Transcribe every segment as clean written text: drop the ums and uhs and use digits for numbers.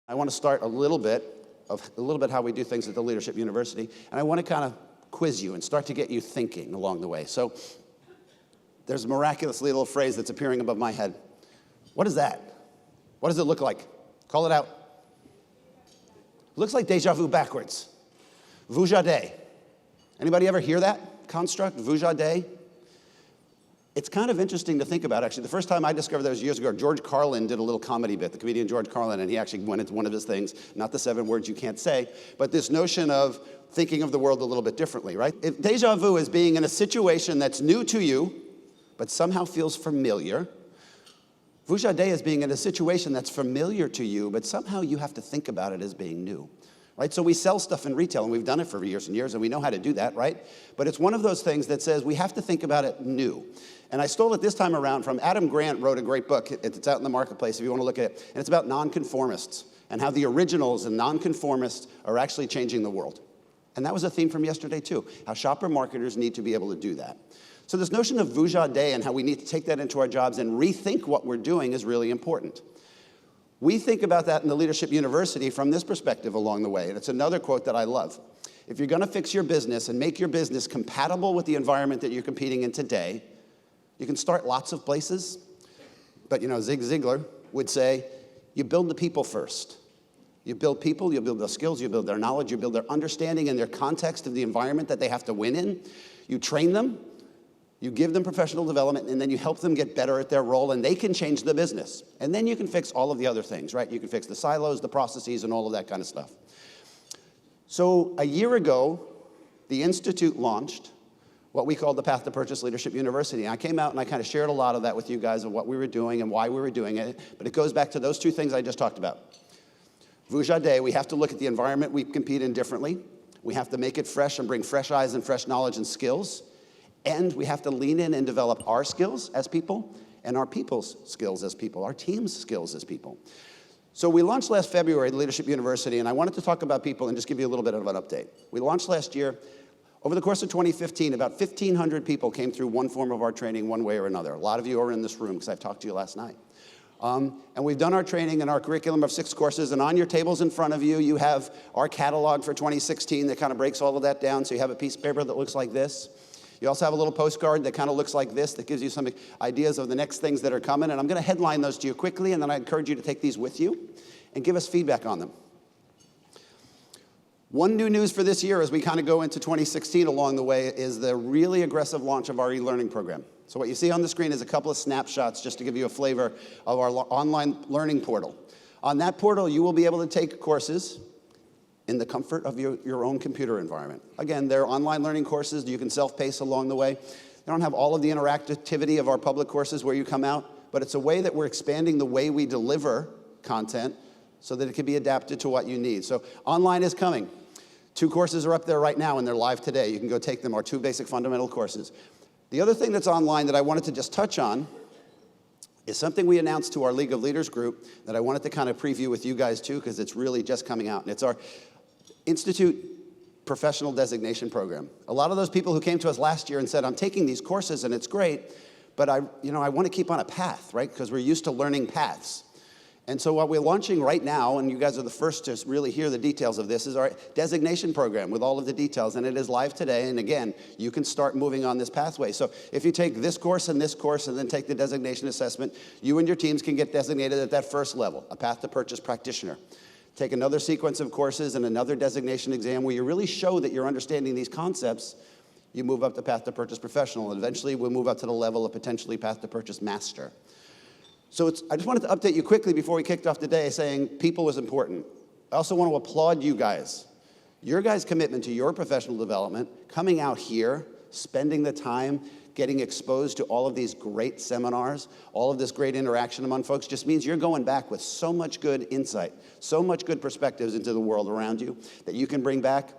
I want to start a little bit how we do things at the Leadership University, and I want to kind of quiz you and start to get you thinking along the way. So there's a miraculous little phrase that's appearing above my head. What is that? What does it look like? Call it out. It looks like déjà vu backwards. Vujade. Anybody ever hear that construct, Vujade? It's kind of interesting to think about, actually. The first time I discovered that was years ago. George Carlin did a little comedy bit, the comedian George Carlin, and he actually went into one of his things, not the 7 words you can't say, but this notion of thinking of the world a little bit differently, right? Deja vu is being in a situation that's new to you, but somehow feels familiar. Vujade is being in a situation that's familiar to you, but somehow you have to think about it as being new. Right? So we sell stuff in retail, and we've done it for years and years, and we know how to do that, right? But it's one of those things that says we have to think about it new. And I stole it this time around from Adam Grant, wrote a great book. It's out in the marketplace if you want to look at it. And it's about nonconformists and how the originals and nonconformists are actually changing the world. And that was a theme from yesterday, too, how shopper marketers need to be able to do that. So this notion of Vujade and how we need to take that into our jobs and rethink what we're doing is really important. We think about that in the Leadership University from this perspective along the way, and it's another quote that I love. If you're going to fix your business and make your business compatible with the environment that you're competing in today, you can start lots of places, but Zig Ziglar would say, you build the people first. You build people, you build their skills, you build their knowledge, you build their understanding and their context of the environment that they have to win in. You train them, you give them professional development, and then you help them get better at their role, and they can change the business. And then you can fix all of the other things, right? You can fix the silos, the processes, and all of that kind of stuff. So a year ago, the Institute launched what we called the Path to Purchase Leadership University. And I came out and I kind of shared a lot of that with you guys of what we were doing and why we were doing it. But it goes back to those 2 things I just talked about. Vujade, we have to look at the environment we compete in differently. We have to make it fresh and bring fresh eyes and fresh knowledge and skills. And we have to lean in and develop our skills as people and our people's skills as people, our team's skills as people. So we launched last February, the Leadership University, and I wanted to talk about people and just give you a little bit of an update. We launched last year. Over the course of 2015, about 1,500 people came through one form of our training one way or another. A lot of you are in this room because I've talked to you last night. And we've done our training and our curriculum of 6 courses, and on your tables in front of you, you have our catalog for 2016 that kind of breaks all of that down. So you have a piece of paper that looks like this. You also have a little postcard that kind of looks like this that gives you some ideas of the next things that are coming. And I'm going to headline those to you quickly, and then I encourage you to take these with you and give us feedback on them. One new news for this year as we kind of go into 2016 along the way is the really aggressive launch of our e-learning program. So what you see on the screen is a couple of snapshots just to give you a flavor of our online learning portal. On that portal, you will be able to take courses in the comfort of your own computer environment. Again, they're online learning courses. You can self-pace along the way. They don't have all of the interactivity of our public courses where you come out, but it's a way that we're expanding the way we deliver content so that it can be adapted to what you need. So online is coming. 2 courses are up there right now, and they're live today. You can go take them, our 2 basic fundamental courses. The other thing that's online that I wanted to just touch on is something we announced to our League of Leaders group that I wanted to kind of preview with you guys too, because it's really just coming out. And it's our Institute Professional Designation Program. A lot of those people who came to us last year and said, I'm taking these courses and it's great, but I want to keep on a path, right? Because we're used to learning paths. And so what we're launching right now, and you guys are the first to really hear the details of this, is our designation program with all of the details, and it is live today, and again, you can start moving on this pathway. So if you take this course and then take the designation assessment, you and your teams can get designated at that first level, a Path to Purchase practitioner. Take another sequence of courses and another designation exam where you really show that you're understanding these concepts, you move up to Path to Purchase professional, and eventually we'll move up to the level of potentially Path to Purchase master. So I just wanted to update you quickly before we kicked off today saying people was important. I also want to applaud you guys. Your guys' commitment to your professional development, coming out here, spending the time, getting exposed to all of these great seminars, all of this great interaction among folks just means you're going back with so much good insight, so much good perspectives into the world around you that you can bring back.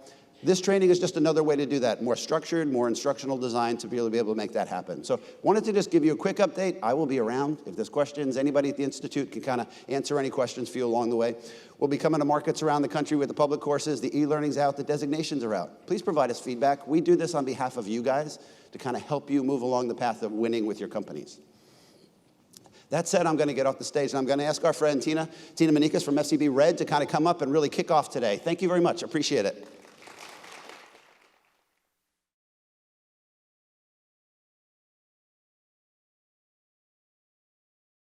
This training is just another way to do that, more structured, more instructional design to be able to make that happen. So wanted to just give you a quick update. I will be around. If there's questions, anybody at the Institute can kind of answer any questions for you along the way. We'll be coming to markets around the country with the public courses. The e-learning's out. The designations are out. Please provide us feedback. We do this on behalf of you guys to kind of help you move along the path of winning with your companies. That said, I'm going to get off the stage, and I'm going to ask our friend Tina Manikas from FCB Red to kind of come up and really kick off today. Thank you very much. Appreciate it.